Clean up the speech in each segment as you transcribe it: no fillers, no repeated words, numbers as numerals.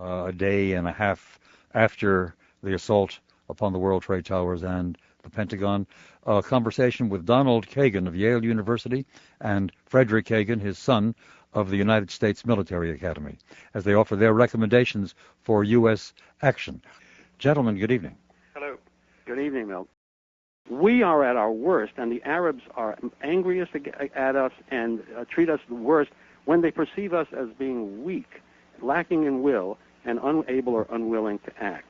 a day and a half after the assault upon the World Trade Towers and the Pentagon. A conversation with Donald Kagan of Yale University and Frederick Kagan, his son, of the United States Military Academy, as they offer their recommendations for U.S. action. Gentlemen, good evening. Hello. Good evening, Milt. We are at our worst, and the Arabs are angriest at us and treat us the worst when they perceive us as being weak, lacking in will, and unable or unwilling to act.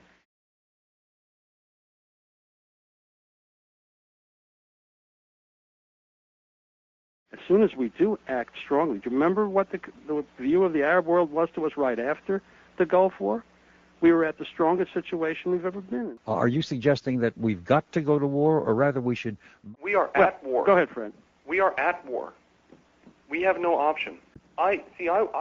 As soon as we do act strongly, do you remember what the view of the Arab world was to us right after the Gulf War? We were at the strongest situation we've ever been in. Are you suggesting that we've got to go to war, or rather we should... We are at war. Go ahead, Fred. We are at war. We have no option. I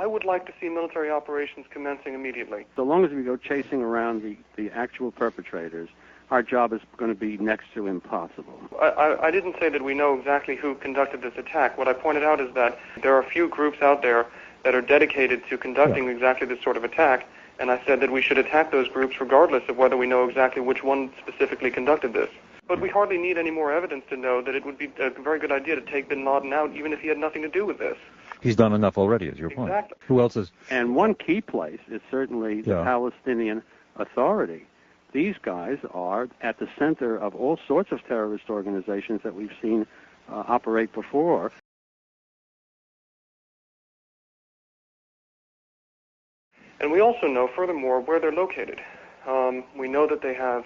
would like to see military operations commencing immediately. So long as we go chasing around the actual perpetrators, our job is going to be next to impossible. I didn't say that we know exactly who conducted this attack. What I pointed out is that there are a few groups out there that are dedicated to conducting exactly this sort of attack, and I said that we should attack those groups regardless of whether we know exactly which one specifically conducted this. But we hardly need any more evidence to know that it would be a very good idea to take bin Laden out, even if he had nothing to do with this. He's done enough already, is your point. Exactly. Who else is... And one key place is certainly the Palestinian Authority. These guys are at the center of all sorts of terrorist organizations that we've seen operate before. And we also know, furthermore, where they're located. We know that they have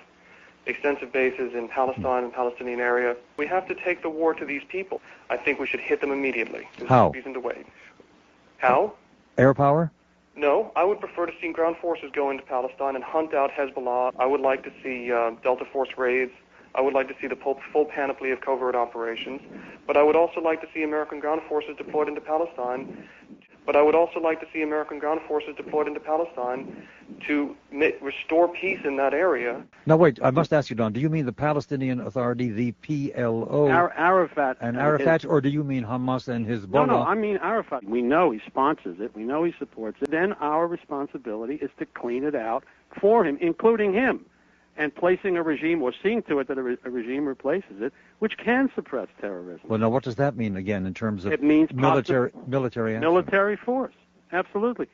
extensive bases in Palestine and Palestinian area. We have to take the war to these people. I think we should hit them immediately. There's How? no reason to wait. How? Air power? No, I would prefer to see ground forces go into Palestine and hunt out Hezbollah. I would like to see Delta Force raids. I would like to see the full panoply of covert operations. But I would also like to see American ground forces deployed into Palestine. To restore peace in that area. Now wait, I must ask you, Don, do you mean the Palestinian Authority, the PLO? Arafat. And Arafat, or do you mean Hamas and Hezbollah? No, I mean Arafat. We know he sponsors it. We know he supports it. Then our responsibility is to clean it out for him, including him, and placing a regime, or seeing to it that a regime replaces it, which can suppress terrorism. Well, now what does that mean, again, in terms of it means military action? Military force, absolutely.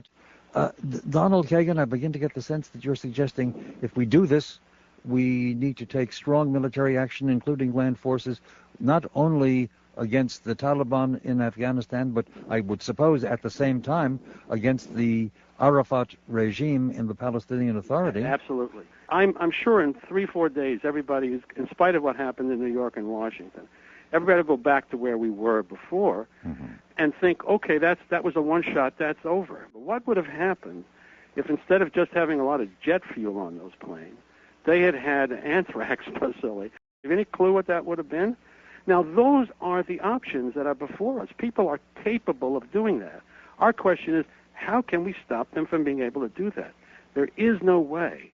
Donald Kagan, I begin to get the sense that you're suggesting if we do this, we need to take strong military action, including land forces, not only against the Taliban in Afghanistan, but I would suppose at the same time against the Arafat regime in the Palestinian Authority. Absolutely. I'm sure in 3-4 days, everybody is, in spite of what happened in New York and Washington, everybody will go back to where we were before and think, okay, that was a one-shot, that's over. But what would have happened if instead of just having a lot of jet fuel on those planes, they had anthrax facility? Have you any clue what that would have been? Now, those are the options that are before us. People are capable of doing that. Our question is, how can we stop them from being able to do that? There is no way.